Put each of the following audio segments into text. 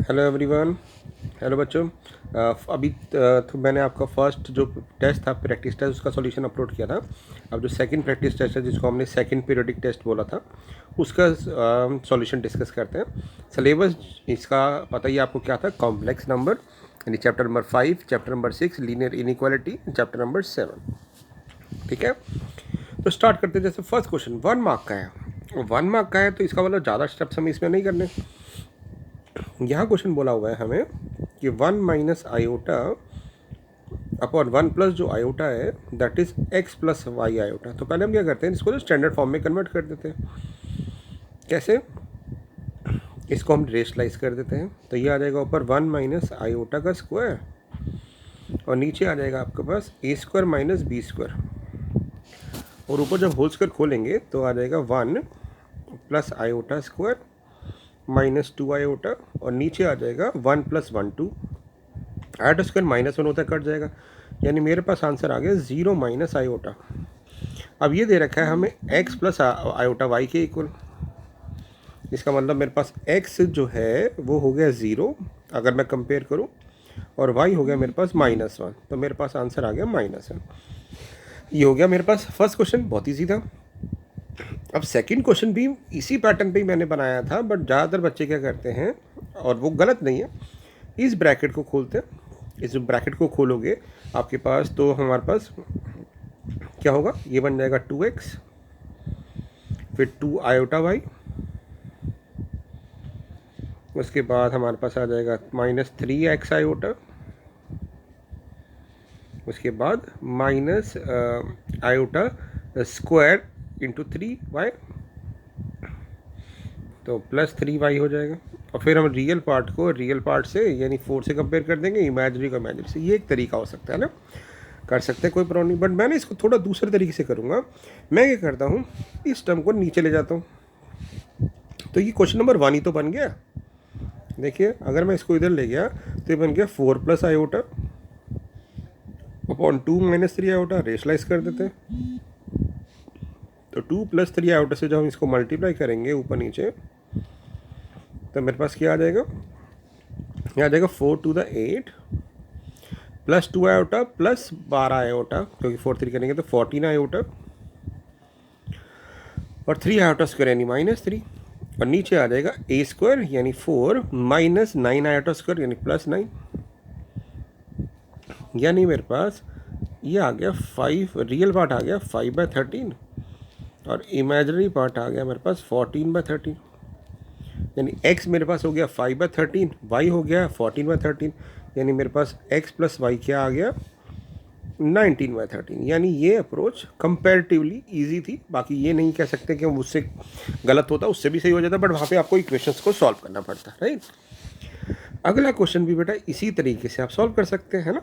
Hello everyone. Hello बच्चों। अभी तो मैंने आपका फर्स्ट जो टेस्ट था प्रैक्टिस टेस्ट उसका सॉल्यूशन अपलोड किया था। अब जो सेकंड प्रैक्टिस टेस्ट है जिसको हमने सेकंड पीरियोडिक टेस्ट बोला था उसका सॉल्यूशन डिस्कस करते हैं। सिलेबस इसका पता ही आपको क्या था, कॉम्प्लेक्स नंबर यानी chapter number 5, chapter number 6 linear inequality, chapter number 7। ठीक है, तो स्टार्ट करते हैं। जैसे फर्स्ट क्वेश्चन 1 मार्क का है, 1 मार्क का है तो इसका मतलब ज़्यादा स्टेप्स हमें इसमें नहीं करने। यहाँ क्वेश्चन बोला हुआ है हमें कि 1 माइनस आयोटा अपॉन 1 प्लस जो आयोटा है that is x plus y iota. तो पहले हम क्या करते हैं, इसको जो स्टैंडर्ड फॉर्म में कन्वर्ट कर देते हैं। कैसे? इसको हम रेशलाइज कर देते हैं तो ये आ जाएगा ऊपर 1 माइनस आयोटा का स्क्वायर और नीचे आ जाएगा आपके पास ए स्क्वायर माइनस बी स्क्वायर, और ऊपर जब होल स्क्वायर खोलेंगे तो आ जाएगा 1 plus iota square minus 2 iota और नीचे आ जाएगा 1 प्लस 1 2। आयोटा स्क्वायर माइनस 1 होता है, कट जाएगा, यानी मेरे पास आंसर आ गया 0 माइनस आयोटा। अब ये दे रखा है हमें x प्लस आयोटा वाई के इक्वल। इसका मतलब मेरे पास x जो है वो हो गया 0 अगर मैं कंपेयर करूं, और y हो गया मेरे पास -1, तो मेरे पास आंसर आ गया -1। ये हो गया मेरे पास फर्स्ट क्वेश्चन, बहुत ईजी था। अब सेकंड क्वेश्चन भी इसी पैटर्न पे ही मैंने बनाया था, बट ज़्यादातर बच्चे क्या करते हैं, और वो गलत नहीं है, इस ब्रैकेट को खोलते हैं। इस ब्रैकेट को खोलोगे आपके पास तो हमारे पास क्या होगा, ये बन जाएगा 2x, फिर 2 आयोटा वाई, उसके बाद हमारे पास आ जाएगा -3x आयोटा, उसके बाद minus iota square into 3y, तो +3y हो जाएगा। और फिर हम रियल पार्ट को रियल पार्ट से यानी 4 से कंपेयर कर देंगे, इमेजिनरी को इमेजिनरी से। ये एक तरीका हो सकता है ना, कर सकते हैं, कोई प्रॉब्लम नहीं। बट मैंने इसको थोड़ा दूसरे तरीके से करूँगा। मैं क्या करता हूँ, इस टर्म को नीचे ले जाता हूँ, तो ये क्वेश्चन नंबर 1 ही तो बन गया। देखिए अगर मैं इसको इधर ले गया तो ये बन गया 4 plus iota upon 2 minus 3 iota. Rationalise कर देते हैं, तो 2 प्लस 3 आयोटा से जब हम इसको मल्टीप्लाई करेंगे ऊपर नीचे तो मेरे पास क्या आ जाएगा, यहाँ आ जाएगा 4 to the 8 plus 2 iota plus 12 iota, क्योंकि 4 3 करेंगे तो 14 आयोटा, और 3 आयोटा स्क्वायर यानी -3, और नीचे आ जाएगा ए स्क्वायर यानी 4 माइनस 9 आयोटा स्क्वायर यानी +9, यानी मेरे पास ये आ गया 5। रियल पार्ट आ गया 5/13 और इमेजिनरी पार्ट आ गया मेरे पास 14/13, यानी x मेरे पास हो गया 5/13, y हो गया 14/13, यानी मेरे पास x प्लस वाई क्या आ गया 19/13। यानी ये अप्रोच कंपैरेटिवली इजी थी। बाकी ये नहीं कह सकते कि उससे गलत होता, उससे भी सही हो जाता, बट वहाँ पे आपको इक्वेशंस को सॉल्व करना पड़ता, राइट। अगला क्वेश्चन भी बेटा इसी तरीके से आप सॉल्व कर सकते हैं ना।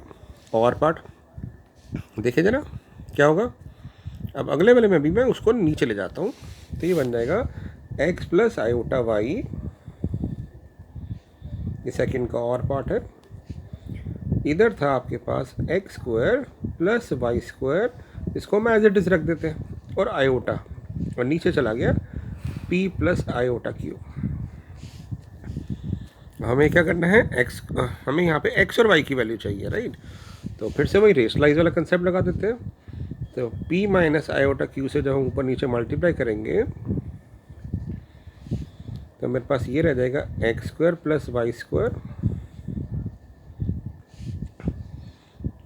और पार्ट देखिए जरा क्या होगा। अब अगले वाले में भी मैं उसको नीचे ले जाता हूँ, तो ये बन जाएगा x प्लस आयोटा वाई, ये सेकंड का और पार्ट है। इधर था आपके पास x square plus y square, इसको हम एज इट इज रख देते हैं, और आयोटा, और नीचे चला गया p प्लस आयोटा क्यूब। हमें क्या करना है, x, हमें यहाँ पे x और y की वैल्यू चाहिए, राइट। तो फिर से वही रेशलाइज वाला कंसेप्ट लगा देते हैं। तो p माइनस आयोटा क्यू से जब हम ऊपर नीचे मल्टीप्लाई करेंगे तो मेरे पास ये रह जाएगा x square plus y square,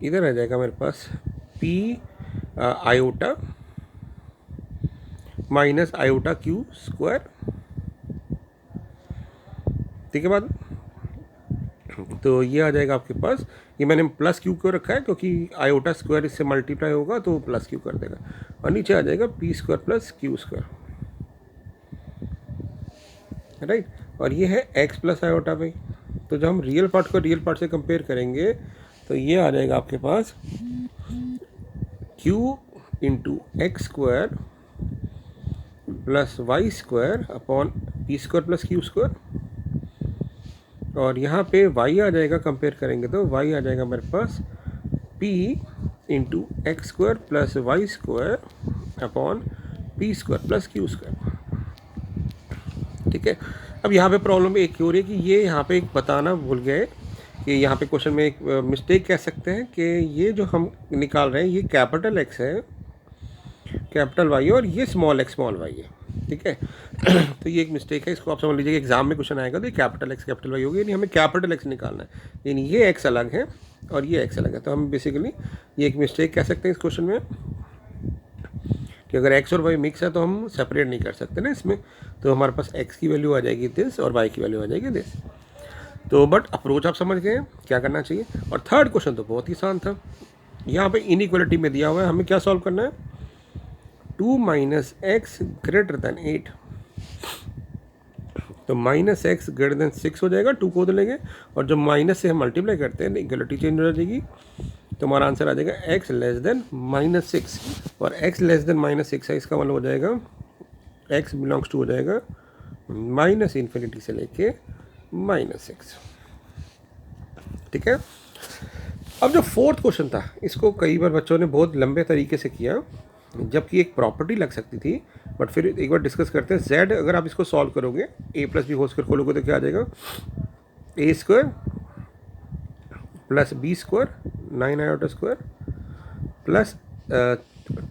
इधर रह जाएगा मेरे पास p iota minus iota q square. ठीक है बात। तो ये आ जाएगा आपके पास, ये मैंने प्लस क्यू क्यों रखा है क्योंकि आयोटा स्क्वायर इससे मल्टीप्लाई होगा तो प्लस क्यू कर देगा, और नीचे आ जाएगा P square plus q square, right. और ये है x प्लस आयोटा भाई। तो जब हम रियल पार्ट को रियल पार्ट से कंपेयर करेंगे तो ये आ जाएगा आपके पास q into x square plus y square upon p square plus q square, और यहाँ पे y आ जाएगा, कंपेयर करेंगे तो y आ जाएगा मेरे पास p into x square plus y square upon p square plus q square. ठीक है। अब यहाँ पे प्रॉब्लम एक हो रही है कि ये यहाँ पे एक बताना भूल गए कि यहाँ पे क्वेश्चन में एक मिस्टेक कह सकते हैं कि ये जो हम निकाल रहे हैं ये कैपिटल एक्स है, कैपिटल वाई है, और ये स्मॉल एक्स स्मॉल वाई है, ठीक है। तो ये एक मिस्टेक है, इसको आप समझ लीजिए कि एग्जाम में क्वेश्चन आएगा तो ये कैपिटल एक्स कैपिटल वाई होगी, यानी हमें कैपिटल एक्स निकालना है, यानी ये एक्स अलग है और ये एक्स अलग है। तो हम बेसिकली ये एक मिस्टेक कह सकते हैं इस क्वेश्चन में कि अगर एक्स और वाई मिक्स है तो हम सेपरेट नहीं कर सकते ना इसमें, तो हमारे पास एक्स की वैल्यू आ जाएगी दिस और वाई की वैल्यू आ जाएगी दिस। तो बट अप्रोच आप समझ गए क्या करना चाहिए। और थर्ड क्वेश्चन तो बहुत ही आसान था, यहाँ पे इनइक्वालिटी में दिया हुआ है, हमें क्या सॉल्व करना है, 2 - x ग्रेटर देन 8, तो -x ग्रेटर देन 6 हो जाएगा, 2 को लेंगे और जब माइनस से हम मल्टीप्लाई करते हैं इक्वलिटी चेंज हो जाएगी, तो हमारा आंसर आ जाएगा x लेस देन -6, और x लेस देन -6 है, इसका मतलब हो जाएगा x बिलोंग्स टू हो जाएगा -∞ से लेके -6, ठीक है। अब जो फोर्थ क्वेश्चन था इसको कई बार बच्चों ने बहुत लंबे तरीके से किया, जबकि एक प्रॉपर्टी लग सकती थी, बट फिर एक बार डिस्कस करते हैं। z अगर आप इसको सॉल्व करोगे a + b होल स्क्वायर खोलोगे तो क्या आ जाएगा, a² + b² 9i² plus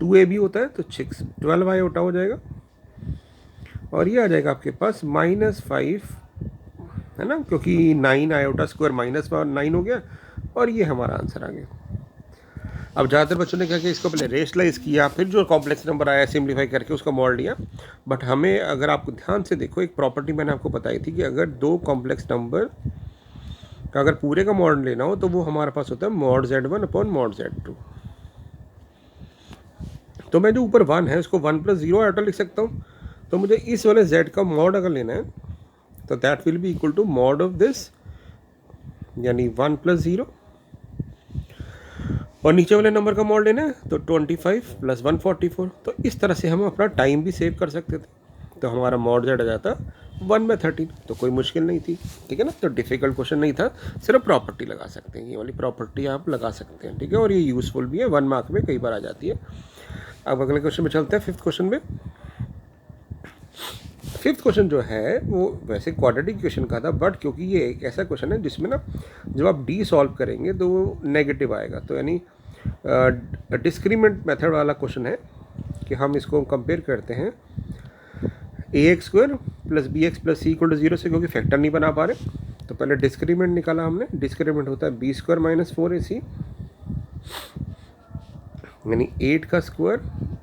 2ab होता है तो 12i हो जाएगा, और ये आ जाएगा आपके पास -5 है ना, क्योंकि 9i² -9 हो गया, और ये हमारा आंसर आ गया। अब ज़्यादातर बच्चों ने क्या किया, इसको पहले रेशलाइज किया, फिर जो कॉम्प्लेक्स नंबर आया सिम्प्लीफाई करके उसका मॉड लिया। बट हमें अगर आप ध्यान से देखो, एक प्रॉपर्टी मैंने आपको बताई थी कि अगर दो कॉम्प्लेक्स नंबर का अगर पूरे का मॉड लेना हो तो वो हमारे पास होता है mod z1 upon mod z2। तो मैं जो ऊपर 1 है उसको 1 + 0 आइटा लिख सकता हूँ, तो मुझे इस वाले z का मॉड अगर लेना है तो that will be equal to mod of this, यानी 1 + 0, और नीचे वाले नंबर का मॉड लेना है तो 25 + 144। तो इस तरह से हम अपना टाइम भी सेव कर सकते थे, तो हमारा मॉड z आ जाता 1/13, तो कोई मुश्किल नहीं थी, ठीक है ना। तो डिफ़िकल्ट क्वेश्चन नहीं था, सिर्फ प्रॉपर्टी लगा सकते हैं, ये वाली प्रॉपर्टी आप लगा सकते हैं, ठीक है, और ये यूज़फुल भी है, 1 मार्क में कई बार आ जाती है। अब अगले क्वेश्चन में चलते हैं, फिफ्थ क्वेश्चन में। फिफ्थ क्वेश्चन जो है वो वैसे क्वाड्रेटिक क्वेश्चन का था, बट क्योंकि ये एक ऐसा क्वेश्चन है जिसमें ना जब आप डी सॉल्व करेंगे तो वो नेगेटिव आएगा, तो यानी डिस्क्रीमेंट मेथड वाला क्वेश्चन है कि हम इसको कंपेयर करते हैं ax² + bx + c = 0 से, क्योंकि फैक्टर नहीं बना पा रहे, तो पहले डिस्क्रीमेंट निकाला हमने। डिस्क्रीमेंट होता है b² - 4ac, यानी 8 का स्क्वायर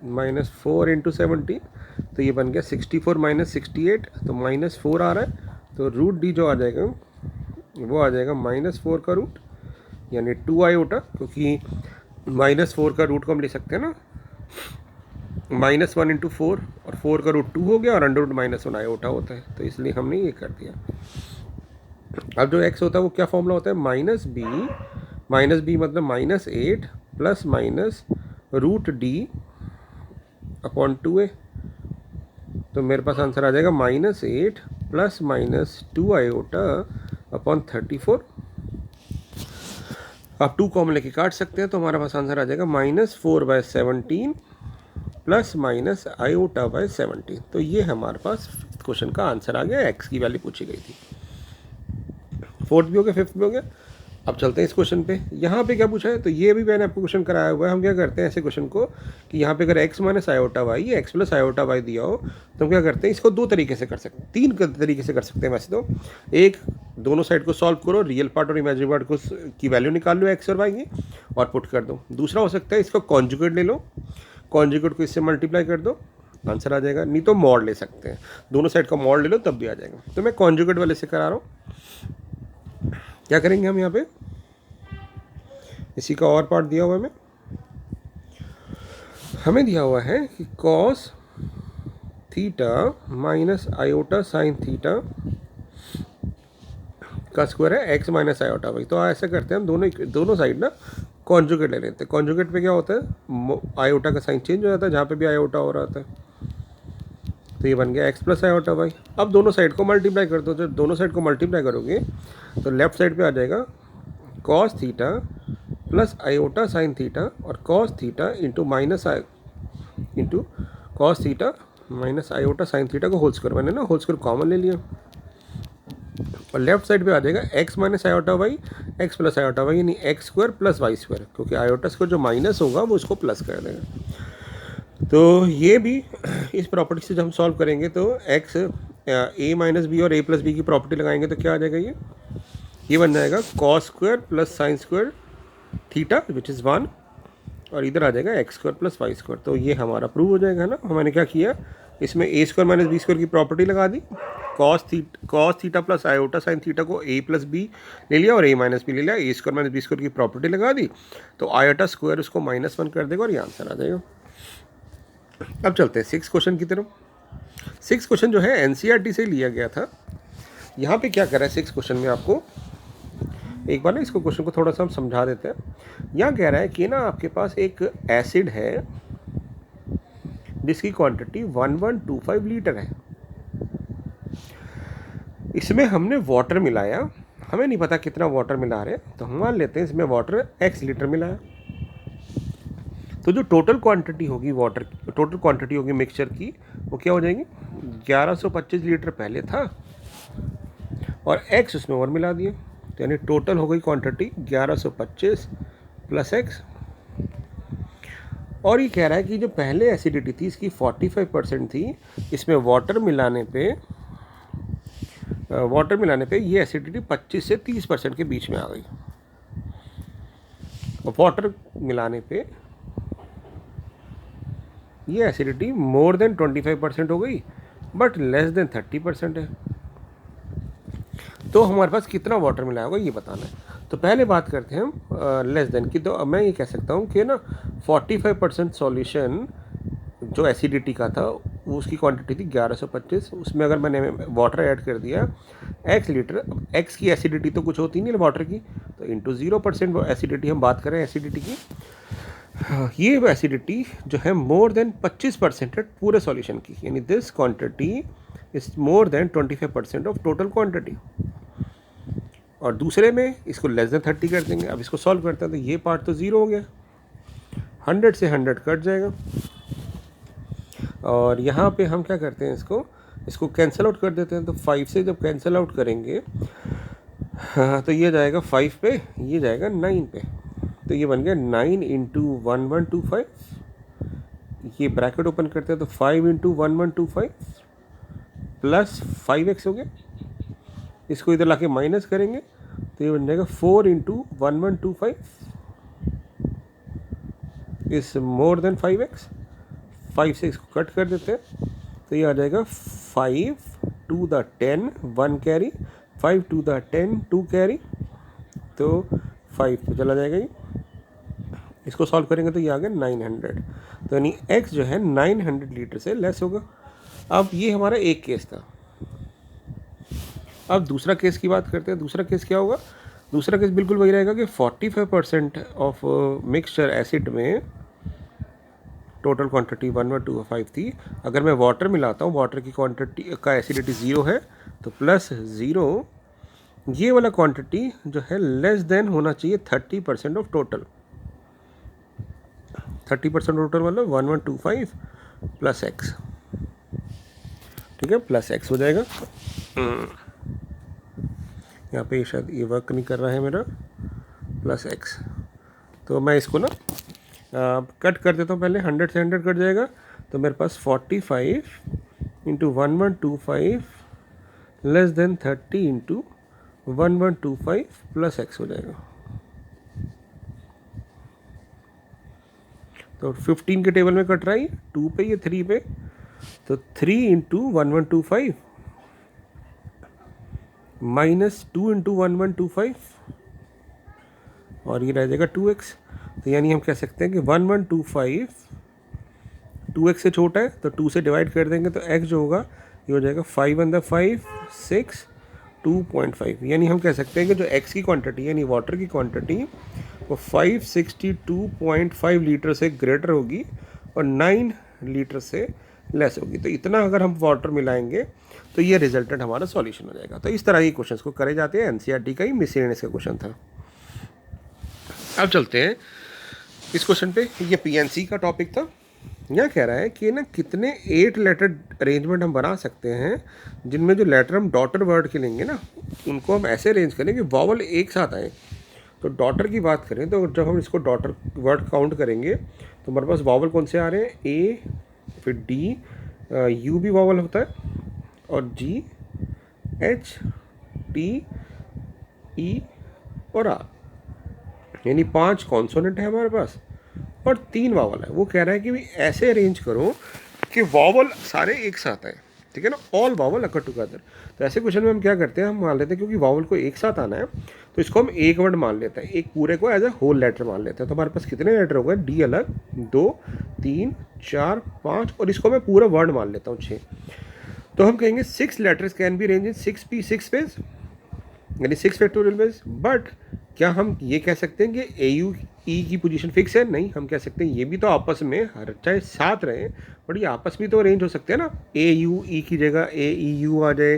-4 × 17, तो ये बन गया 64 - 68, तो -4 आ रहा है, तो रूट डी जो आ जाएगा वो आ जाएगा -4 का रूट, यानी 2i, क्योंकि -4 का रूट को हम ले सकते हैं ना, -1 × 4, और 4 का रूट 2 हो गया, और √- -1i होता है, तो इसलिए हमने ये कर दिया। अब जो x होता है वो क्या फॉर्मूला होता है, -b मतलब -8 + √d अपॉन 2a, तो मेरे पास आंसर आ जाएगा -8 + -2i अपॉन 34। आप 2 कॉमन लेके काट सकते हैं, तो हमारे पास आंसर आ जाएगा -4/17 ± i/17। तो ये हमारे पास क्वेश्चन का आंसर आ गया, x की वैल्यू पूछी गई थी। फोर्थ भी हो गया, फिफ्थ भी हो गया। अब चलते हैं इस क्वेश्चन पे। यहाँ पे क्या पूछा है, तो ये भी मैंने आपको क्वेश्चन कराया हुआ है। हम क्या करते हैं ऐसे क्वेश्चन को कि यहाँ पे अगर x - i/y या x + i/y दिया हो तो हम क्या करते हैं, इसको दो तरीके से कर सकते हैं, 3 तरीके से कर सकते हैं वैसे तो। एक, दोनों साइड को सॉल्व करो, रियल पार्ट और इमेजिनरी पार्ट को की वैल्यू निकाल लो x और y की और पुट कर दो। दूसरा हो सकता है इसको कॉन्जुगेट ले लो, कॉन्जुगेट को इससे मल्टीप्लाई कर दो, आंसर आ जाएगा। नहीं तो मॉड ले सकते हैं, दोनों साइड का मॉड ले लो तब भी आ जाएगा। तो मैं कॉन्जुगेट वाले से करा रहा हूँ। क्या करेंगे हम यहाँ पे, इसी का और पार्ट दिया हुआ है हमें दिया हुआ है कि cos theta minus iota sine theta का स्क्वायर है x - आयोटा भाई। तो ऐसा करते हैं हम दोनों साइड ना कॉन्जुगेट ले लेते हैं। कॉन्जुगेट पे क्या होता है, आयोटा का साइन चेंज हो जाता है जहाँ पे भी आयोटा हो रहा था, तो ये बन गया x + आयोटा भाई। अब दोनों साइड को मल्टीप्लाई कर दो, जब दोनों साइड को मल्टीप्लाई करोगे तो लेफ्ट साइड पे आ जाएगा cos theta plus iota sine theta, और cos theta into cos theta minus iota sine theta को होल स्क्वायर, मैंने ना होल स्क्वायर कॉमन ले लिया, और लेफ्ट साइड पे आ जाएगा x minus iota y, x plus iota y, यानी x square plus y square, क्योंकि आयोटा स्क्वायर जो माइनस होगा वो उसको प्लस कर देगा। तो ये भी इस प्रॉपर्टी से जब हम सॉल्व करेंगे तो x a माइनस बी और a प्लस बी की प्रॉपर्टी लगाएंगे तो क्या आ जाएगा, ये बन जाएगा cos square plus sine square theta which is 1, और इधर आ जाएगा x square plus y square. तो ये हमारा प्रूव हो जाएगा ना। हमने क्या किया, इसमें a square minus b square की प्रॉपर्टी लगा दी, cos theta plus iota sine theta को ए प्लस बी ले लिया और ए माइनस बी ले लिया, ए स्क्वायर माइनस बी स्क्वायर की प्रॉपर्टी लगा दी, तो आयोटा स्क्वायर उसको -1 कर देगा और ये आंसर आ जाएगा। अब चलते हैं 6 क्वेश्चन की तरफ। 6 क्वेश्चन जो है एनसीईआरटी से लिया गया था। यहाँ पे क्या कर रहा है 6 क्वेश्चन में, आपको एक बार ना इसको क्वेश्चन को थोड़ा सा हम समझा देते हैं। यहाँ कह रहा है कि ना आपके पास एक एसिड है जिसकी क्वांटिटी 1125 लीटर है, इसमें हमने वाटर मिलाया, हमें नहीं पता कितना वाटर मिला रहे, तो हम मान लेते हैं इसमें वाटर x लीटर मिलाया, तो जो टोटल क्वांटिटी होगी वाटर, टोटल क्वांटिटी होगी मिक्सचर की, वो क्या हो जाएगी, 1125 लीटर पहले था और x उसमें और मिला दिए, तो यानी टोटल हो गई क्वांटिटी 1125 प्लस x। और ये कह रहा है कि जो पहले एसिडिटी थी इसकी 45% थी, इसमें वाटर मिलाने पे ये एसिडिटी 25 से 30% के बीच में आ गई। और वाटर मिलाने पे ये एसिडिटी मोर देन 25% हो गई बट लेस देन 30% है। तो हमारे पास कितना वाटर मिला होगा ये बताना है। तो पहले बात करते हैं हम लेस देन की। तो मैं ये कह सकता हूँ कि ना 45% सॉल्यूशन जो एसिडिटी का था वो उसकी क्वांटिटी थी 1125, उसमें अगर मैंने वाटर ऐड कर दिया x लीटर, x की एसिडिटी तो कुछ होती नहीं वाटर की, तो इंटू 0% एसिडिटी हम बात करें एसिडिटी की, ये एसिडिटी जो है मोर देन 25% है पूरे सॉल्यूशन की, यानी this quantity is more than 25% of total quantity. और दूसरे में इसको लेस देन 30 कर देंगे। अब इसको सॉल्व करते हैं तो ये पार्ट तो 0 हो गया, 100 से 100 कट जाएगा, और यहाँ पे हम क्या करते हैं इसको कैंसिल आउट कर देते हैं। तो 5 से जब कैंसिल आउट करेंगे तो ये जाएगा 5 पे, ये जाएगा 9 पे, तो ये बन गया 9 इंटू 1125, ये ब्रैकेट ओपन करते हैं तो 5 इंटू 1125 प्लस 5x हो गया, इसको इधर लाके माइनस करेंगे तो ये बन जाएगा 4 into 1125 is more than 5x, 5 से इसको कट कर देते हैं तो ये आ जाएगा 5 to the 10 1 carry, 5 to the 10 2 carry, तो 5 पे चला जाएगा ये। इसको सॉल्व करेंगे तो ये आ गया 900, तो यानी x जो है 900 लीटर से लेस होगा। अब ये हमारा एक केस था। अब दूसरा केस की बात करते हैं। दूसरा केस क्या होगा, दूसरा केस बिल्कुल वही रहेगा कि 45% ऑफ मिक्सचर एसिड में टोटल क्वांटिटी 1125 थी, अगर मैं वाटर मिलाता हूँ, वाटर की क्वांटिटी का एसिडिटी 0 है, तो प्लस 0 ये वाला क्वांटिटी जो है लेस देन होना चाहिए 30% ऑफ टोटल, 30% टोटल मतलब 1125 प्लस एक्स, ठीक है, प्लस एक्स हो जाएगा। यहाँ पे शायद ये वर्क नहीं कर रहा है मेरा, प्लस एक्स, तो मैं इसको ना कट कर देता हूँ पहले, 100 से 100 कट जाएगा, तो मेरे पास 45 into 1125 less than 30 into 1125 plus x हो जाएगा। तो 15 के टेबल में कट रहा है, 2 पे ये 3 पे, तो 3 इंटू 1125 माइनस 2 इंटू 1125 और ये रह जाएगा 2x। तो यानी हम कह सकते हैं कि 1125 2x से छोटा है, तो 2 से डिवाइड कर देंगे तो x जो होगा ये हो जाएगा 5 × 5 6 2.5, यानी हम कह सकते हैं कि जो x की क्वांटिटी यानी वाटर की क्वांटिटी वो 562.5 लीटर से ग्रेटर होगी और 9 लीटर से लेस होगी। तो इतना अगर हम वाटर मिलाएंगे तो ये रिजल्टेंट हमारा सॉल्यूशन हो जाएगा। तो इस तरह के क्वेश्चंस को करे जाते हैं, एनसीईआरटी का ही मिसलेनियस का क्वेश्चन था। अब चलते हैं इस क्वेश्चन पे, ये पीएनसी का टॉपिक था। यह कह रहा है कि ना कितने 8 लेटर अरेंजमेंट हम बना सकते हैं जिनमें जो लेटर हम डॉटर वर्ड के लेंगे ना उनको हम ऐसे अरेंज करें कि वॉवल एक साथ आए। तो डॉटर की बात करें तो जब हम इसको डॉटर वर्ड काउंट करेंगे तो हमारे पास वॉवल कौन से आ रहे हैं, ए, फिर डी, यू भी वॉवल होता है, और जी, एच, टी, ई और आर, यानी 5 कॉन्सोनेंट है हमारे पास और 3 वावल है। वो कह रहा है कि भी ऐसे अरेंज करो कि वावल सारे एक साथ आए, ठीक है ना, ऑल वावल अकर टुगेदर। तो ऐसे क्वेश्चन में हम क्या करते हैं, हम मान लेते हैं क्योंकि वावल को एक साथ आना है तो इसको हम एक वर्ड मान लेते हैं, एक पूरे को एज ए होल लेटर मान लेते हैं। तो हमारे पास कितने लेटर हो गए, डी अलग 2, 3, 4, 5 और इसको मैं पूरा वर्ड मान लेता हूँ 6। तो हम कहेंगे 6 letters can be arrange in 6 page, यानी 6 फैक्टोरियल पेज। बट क्या हम ये कह सकते हैं कि ए यू ई की पोजीशन फिक्स है? नहीं, हम कह सकते हैं ये भी तो आपस में हर चाहे साथ रहे बट ये आपस में तो अरेंज हो सकते हैं ना, ए यू ई की जगह ए ई यू आ जाए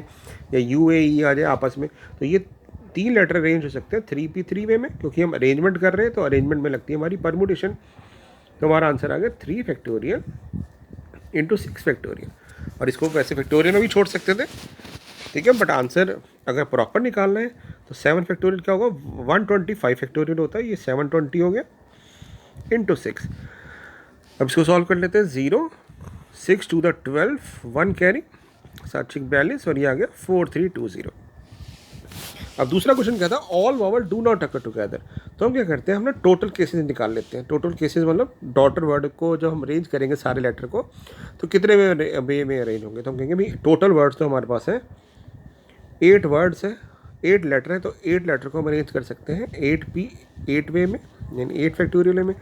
या यू ए ई आ जाए आपस में। तो ये 3 लेटर अरेंज हो सकते हैं 3p3 वे में, क्योंकि हम अरेंजमेंट कर रहे हैं तो अरेंजमेंट में लगती है हमारी परमुटेशन। तो हमारा आंसर आ गया 3 फैक्टोरियल इंटू 6 फैक्टोरियल। और इसको वैसे फैक्टोरियल में भी छोड़ सकते थे, ठीक है, बट आंसर अगर प्रॉपर निकालना है तो 7 फैक्टोरियल क्या होगा, 125 फैक्टोरियल होता है, ये 720 हो गया इंटू 6। अब इसको सॉल्व कर लेते हैं। 0, 6 to the 12, 1 कैरी, 7 42 और ये आ गया 4320। अब दूसरा क्वेश्चन क्या था, all vowel do not occur together. तो हम क्या करते हैं, हम ना टोटल केसेस निकाल लेते हैं। टोटल केसेस मतलब डॉटर वर्ड को जब हम अरेंज करेंगे सारे लेटर को तो कितने वे में अरेंज होंगे। तो हम कहेंगे भाई टोटल वर्ड्स तो हमारे पास है 8 वर्ड्स है, 8 लेटर है, तो 8 लेटर को हम अरेंज कर सकते हैं 8 वे में, यानी 8 फैक्टोरियल में।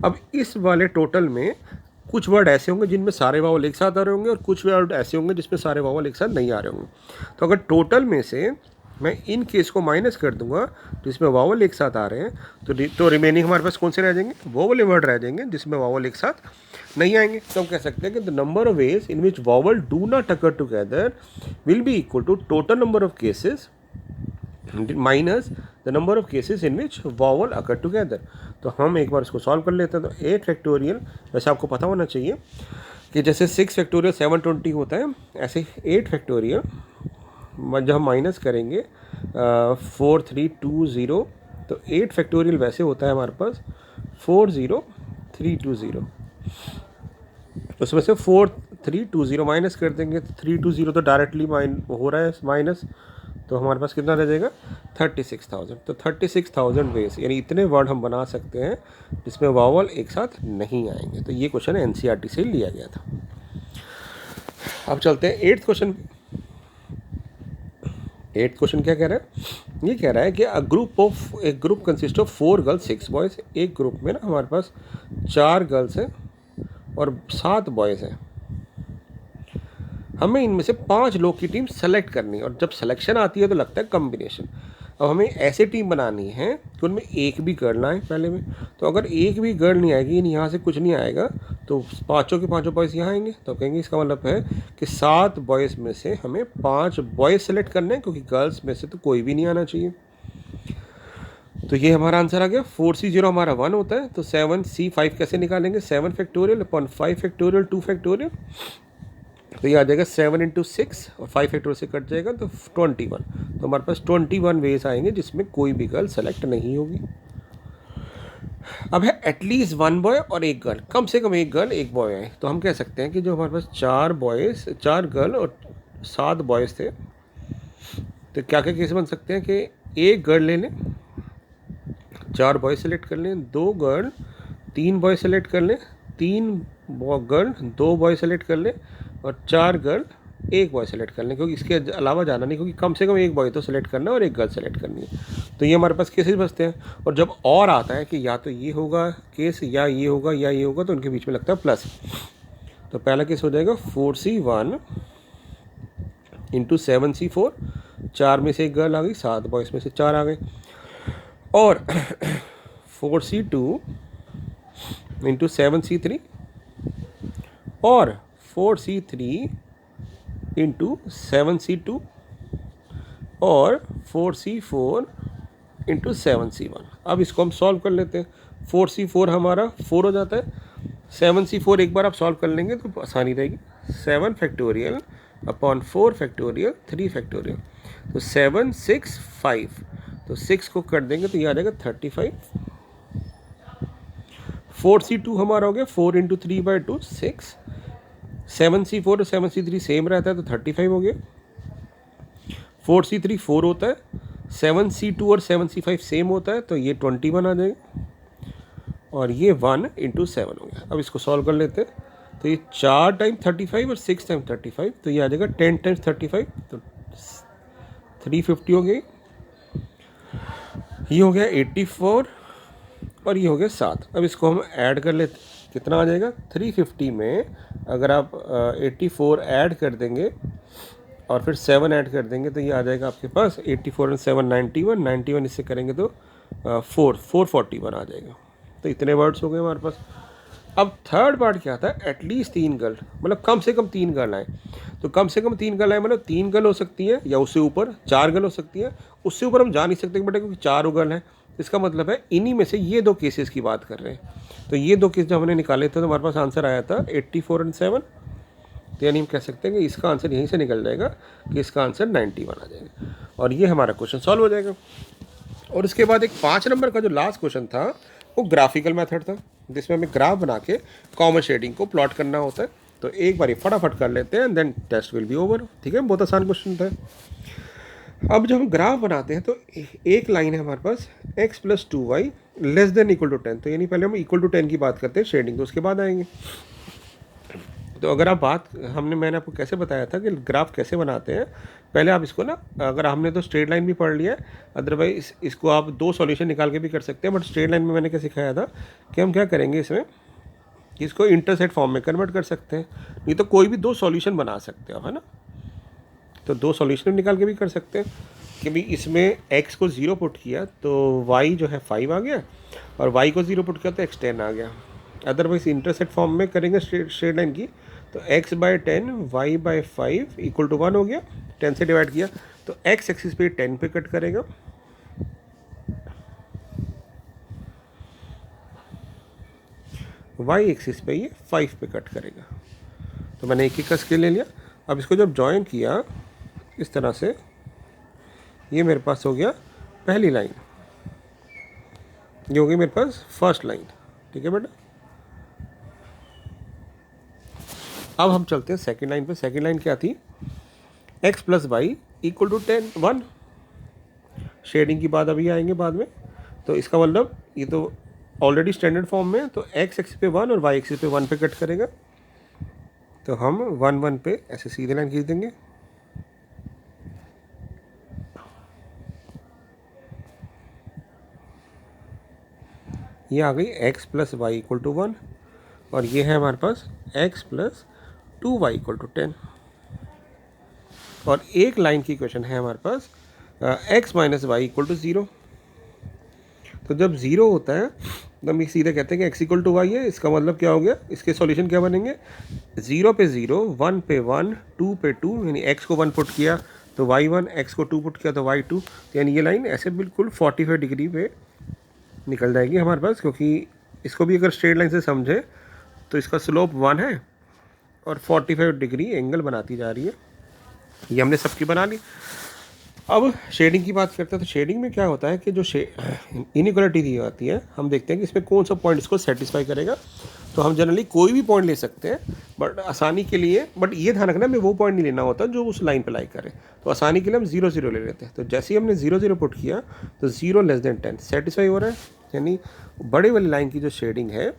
अब इस वाले टोटल में कुछ वर्ड ऐसे होंगे जिनमें सारे वावल एक साथ आ रहे होंगे और कुछ वर्ड ऐसे होंगे जिसमें सारे वावल एक साथ नहीं आ रहे होंगे। तो अगर टोटल में से मैं इन केस को माइनस कर दूंगा जिसमें वावल एक साथ आ रहे हैं तो रिमेनिंग हमारे पास कौन से रह जाएंगे, वो वाले वर्ड रह जाएंगे जिसमें वावल एक साथ नहीं आएंगे। तो हम कह सकते हैं कि the number of ways in which vowel do not occur together will be equal to total number of cases minus the number of cases in which vowel occur together. तो हम एक बार इसको सॉल्व कर लेते हैं। तो 8 फैक्टोरियल, वैसे आपको पता होना चाहिए कि जैसे 6 फैक्टोरियल 720 होता है, ऐसे 8 फैक्टोरियल जब हम माइनस करेंगे 4320, तो 8 फैक्टोरियल वैसे होता है हमारे पास 40320। उसमें से 4320 माइनस कर देंगे तो 320 तो डायरेक्टली हो रहा है माइनस, तो हमारे पास कितना रह जाएगा 36,000। तो 36,000 वेज, यानी इतने वर्ड हम बना सकते हैं जिसमें वावल एक साथ नहीं आएंगे। तो ये क्वेश्चन एनसीईआरटी से लिया गया था। अब चलते हैं 8th क्वेश्चन। 8th क्वेश्चन क्या कह रहा है, ये कह रहा है कि एक group consist of 4 girls 6 boys. एक ग्रुप में ना हमारे पास 4 गर्ल्स हैं और 7 बॉयज़ हैं। हमें इनमें से 5 लोग की टीम सेलेक्ट करनी है और जब सिलेक्शन आती है तो लगता है कॉम्बिनेशन। अब हमें ऐसे टीम बनानी है कि उनमें एक भी गर्ल आए पहले में। तो अगर एक भी गर्ल नहीं आएगी, यहाँ से कुछ नहीं आएगा, तो पाँचों के पाँचों बॉयज़ यहाँ आएंगे। तो कहेंगे इसका मतलब है कि 7 बॉयज़ में से हमें 5 बॉयज़ सेलेक्ट करने हैं, क्योंकि गर्ल्स में से तो कोई भी नहीं आना चाहिए। तो ये हमारा आंसर आ गया। 4C0 हमारा 1 होता है, तो 7C5 कैसे निकालेंगे, 7 फैक्टोरियल अपॉन 5 फैक्टोरियल 2 फैक्टोरियल। तो ये आ जाएगा 7 इंटू 6 और 5 फैक्टोरियल से कट जाएगा तो 21। तो हमारे पास 21 वेज आएंगे जिसमें कोई भी गर्ल सेलेक्ट नहीं होगी। अब है एटलीस्ट 1 बॉय और 1 गर्ल, कम से कम 1 गर्ल 1 बॉय आए। तो हम कह सकते हैं कि जो हमारे पास 4 गर्ल और 7 बॉयज़ थे, तो क्या क्या केस बन सकते हैं कि 1 गर्ल ले लें, 4 बॉय सेलेक्ट कर लें, 2 गर्ल 3 बॉय सेलेक्ट कर लें, 3 गर्ल 2 बॉय सेलेक्ट कर लें और 4 गर्ल 1 बॉय सेलेक्ट कर लें, क्योंकि इसके अलावा जाना नहीं, क्योंकि कम से कम 1 बॉय तो सेलेक्ट करना है और 1 गर्ल सेलेक्ट करनी है। तो ये हमारे पास केसेस बचते हैं। और जब और आता है कि या तो ये होगा केस या ये होगा या ये होगा, तो उनके बीच में लगता है प्लस। तो पहला केस हो जाएगा 4C1 इंटू 7C4, 4 में से 1 गर्ल आ गई, 7 बॉयज़ में से 4 आ गए। और 4C2 इंटू 7C3 और 4C3 इंटू 7C2 और 4C4 इंटू 7C1। अब इसको हम सॉल्व कर लेते हैं। 4C4 हमारा 4 हो जाता है, 7c4 एक बार आप सॉल्व कर लेंगे तो आसानी रहेगी। 7 फैक्टोरियल अपॉन 4 फैक्टोरियल 3 फैक्टोरियल, तो 7 6 5, तो 6 को कर देंगे तो ये आ जाएगा 35। 4c2 हमारा हो गया 4 इंटू 3/2 6। 7c4 और 7c3 सेम रहता है तो 35 हो गया। 4c3 4 होता है, 7c2 और 7c5 सेम होता है तो ये 21 आ जाएगा, और ये 1 इंटू 7 हो गया। अब इसको सॉल्व कर लेते हैं, तो ये 4 टाइम 35 और 6 टाइम 35, तो ये आ जाएगा 10 टाइम्स 35, तो 350 हो गई। ये हो गया 84 और ये हो गया 7। अब इसको हम ऐड कर लेते, कितना आ जाएगा 350 में अगर आप 84 ऐड कर देंगे और फिर 7 ऐड कर देंगे तो ये आ जाएगा आपके पास 84 और 7 91, 91 इससे करेंगे तो 441 आ जाएगा। तो इतने वर्ड्स हो गए हमारे पास। अब थर्ड पार्ट क्या था, एटलीस्ट 3 गर्ल, मतलब कम से कम 3 गर्ल आए। तो कम से कम 3 गर्ल आए मतलब 3 गर्ल हो सकती है या उससे ऊपर 4 गर्ल हो सकती है, उससे ऊपर हम जा नहीं सकते बेटा क्योंकि 4 गर्ल हैं। इसका मतलब है इन्हीं में से ये 2 केसेस की बात कर रहे हैं। तो ये 2 केस जब हमने निकाले थे तो हमारे पास आंसर आया था 84 और 7, तो यानी हम कह सकते हैं कि इसका आंसर यहीं से निकल जाएगा कि इसका आंसर 91 आ जाएगा, और ये हमारा क्वेश्चन सॉल्व हो जाएगा। और इसके बाद एक 5 नंबर का जो लास्ट क्वेश्चन था वो ग्राफिकल मेथड था, जिसमें हमें ग्राफ बना के कॉमन शेडिंग को प्लॉट करना होता है। तो एक बार फटाफट कर लेते हैं, then test will be over. ठीक है, बहुत आसान क्वेश्चन था। अब जब हम ग्राफ बनाते हैं तो एक लाइन है हमारे पास x + 2y less than equal to 10, तो यानी पहले हम इक्वल टू 10 की बात करते हैं, शेडिंग तो उसके बाद आएंगे। तो अगर आप मैंने आपको कैसे बताया था कि ग्राफ कैसे बनाते हैं, पहले आप इसको ना, अगर हमने तो स्ट्रेट लाइन भी पढ़ लिया है, अदरवाइज इसको आप 2 सॉल्यूशन निकाल के भी कर सकते हैं, बट स्ट्रेट लाइन में मैंने क्या सिखाया था कि हम क्या करेंगे इसमें, इसको इंटरसेट फॉर्म में कन्वर्ट कर सकते हैं, नहीं तो कोई भी 2 सॉल्यूशन बना सकते हो, है ना। तो 2 सॉल्यूशन निकाल के भी कर सकते हैं कि भाई इसमें x को 0 पुट किया तो y जो है 5 आ गया, और y को 0 पुट किया तो x 10 आ गया। अदरवाइज इंटरसेट फॉर्म में करेंगे स्ट्रेट लाइन की, तो x/10 y/5 इक्वल टू 1 हो गया। 10 से डिवाइड किया तो x एक्सिस पे 10 पे कट करेगा, y एक्सिस पे ये 5 पे कट करेगा। तो मैंने एक का स्केल ले लिया। अब इसको जब ज्वाइन किया इस तरह से, ये मेरे पास हो गया पहली लाइन, ये हो गई मेरे पास फर्स्ट लाइन। ठीक है बेटा, अब हम चलते हैं सेकंड लाइन पे। सेकंड लाइन क्या थी, x + y equal to 10 1। Shading की बात अभी आएंगे बाद में। तो इसका मतलब ये तो ऑलरेडी स्टैंडर्ड फॉर्म में है, तो x एक्सिस पे 1 और y एक्सिस पे 1 पे कट करेगा, तो हम 1 1 पे ऐसे सीधे लाइन खींच देंगे। ये आ गई x + y इक्वल टू 1, और ये है हमारे पास x + 2y इक्वल टू 10। और एक लाइन की क्वेश्चन है हमारे पास x - y इक्वल टू 0। तो जब 0 होता है तो हम सीधे कहते हैं कि x इक्वल टू y है। इसका मतलब क्या हो गया, इसके सॉल्यूशन क्या बनेंगे, 0 पे 0, 1 पे 1, 2 पे 2, यानी x को 1 पुट किया तो y 1, x को 2 पुट किया तो y 2, यानी ये लाइन ऐसे बिल्कुल 45 डिग्री पे निकल जाएगी हमारे पास, क्योंकि इसको भी अगर स्ट्रेट लाइन से समझे तो इसका स्लोप 1 है और 45 डिग्री एंगल बनाती जा रही है। ये हमने सबकी बना ली। अब शेडिंग की बात करते हैं, तो शेडिंग में क्या होता है कि जो इनइक्वालिटी दी जाती है, हम देखते हैं कि इसमें कौन सा पॉइंट इसको सेटिस्फाई करेगा। तो हम जनरली कोई भी पॉइंट ले सकते हैं बट आसानी के लिए, बट ये ध्यान रखना हमें वो पॉइंट नहीं लेना होता जो उस लाइन पे लाई करे। तो आसानी के लिए हम 0 0 ले लेते हैं। तो जैसे ही हमने 0 0 पुट किया तो 0 लेस देन 10 सेटिस्फाई हो रहा है, यानी बड़े वाली लाइन की जो शेडिंग है,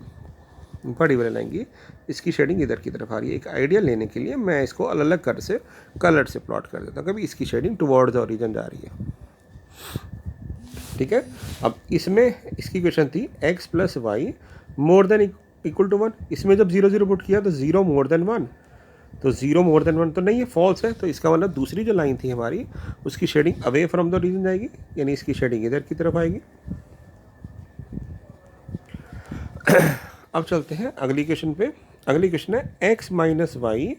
बड़ी वाली लाइन की, इसकी शेडिंग इधर की तरफ आ रही है। एक आइडिया लेने के लिए मैं इसको अलग अलग कलर से प्लॉट कर देता हूँ। कभी इसकी शेडिंग टुवर्ड्स द ओरिजिन जा रही है। ठीक है, अब इसमें इसकी क्वेश्चन थी x + y more than equal to 1। इसमें जब 0 0 पुट किया तो 0 मोर देन 1, तो 0 मोर देन 1 तो नहीं है, फॉल्स है। तो इसका मतलब दूसरी जो लाइन थी हमारी, उसकी shading away from the origin जाएगी, यानी इसकी शेडिंग इधर की तरफ आएगी। अब चलते हैं अगली क्वेश्चन पे। अगली क्वेश्चन है x - y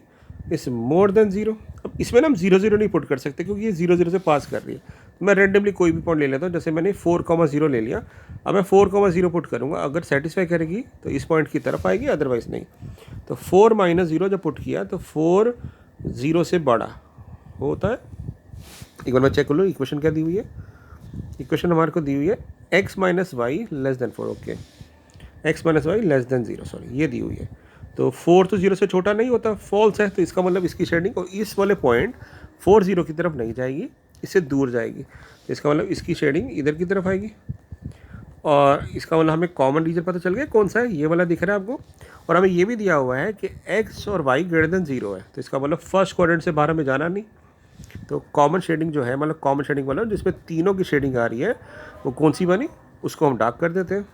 is more than 0। अब इसमें ना हम 0 0 नहीं पुट कर सकते क्योंकि ये 0 0 से पास कर रही है। मैं रेंडमली कोई भी पॉइंट ले लेता हूँ, जैसे मैंने 4,0 ले लिया। अब मैं 4,0 पुट करूँगा, अगर सेटिस्फाई करेगी तो इस पॉइंट की तरफ आएगी, अदरवाइज़ नहीं। तो 4 - 0 जब पुट किया तो 4 0 से बड़ा होता है। एक बार मैं चेक कर लूँ इक्वेशन क्या दी हुई है। इक्वेशन हमारे को दी हुई है x - y <4। Okay, x - y <0, sorry ये दी हुई है। तो 4 तो 0 से छोटा नहीं होता, फॉल्स है, तो इसका मतलब इसकी शेडिंग और इस वाले पॉइंट 4 0 की तरफ नहीं जाएगी, इससे दूर जाएगी। तो इसका मतलब इसकी शेडिंग इधर की तरफ आएगी, और इसका मतलब हमें कॉमन रीजन पता चल गया कौन सा है, ये वाला दिख रहा है आपको। और हमें ये भी दिया हुआ है कि x और y <0 है, तो इसका मतलब फर्स्ट क्वाड्रेंट से बाहर हमें जाना नहीं। तो कॉमन शेडिंग जो है, मतलब कॉमन शेडिंग वाला जिसमें तीनों की शेडिंग आ रही है, वो कौन सी बनी, उसको हम डार्क कर देते हैं।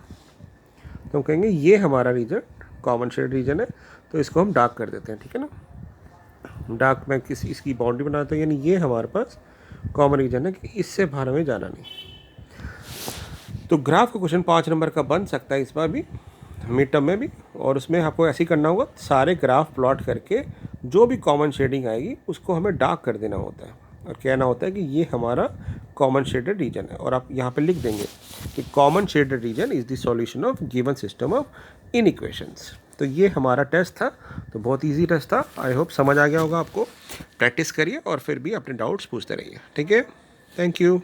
तो हम कहेंगे ये हमारा रीजन कॉमन शेड रीजन है, तो इसको हम डार्क कर देते हैं, ठीक है ना। डार्क में इसकी बाउंड्री बनाता हूँ, यानी ये हमारे पास कॉमन रीजन है कि इससे बाहर हमें जाना नहीं। तो ग्राफ का क्वेश्चन 5 नंबर का बन सकता है इस बार भी, मिड टर्म में भी। और उसमें आपको ऐसे ही करना होगा, सारे ग्राफ प्लॉट करके जो भी कॉमन शेडिंग आएगी उसको हमें डार्क कर देना होता है, और कहना होता है कि ये हमारा कॉमन शेडेड रीजन है। और आप यहाँ पे लिख देंगे कि common shaded region is the solution of given system of inequations. तो ये हमारा टेस्ट था, तो बहुत इजी टेस्ट था। आई होप समझ आ गया होगा आपको। प्रैक्टिस करिए और फिर भी अपने डाउट्स पूछते रहिए, ठीक है। Thank you.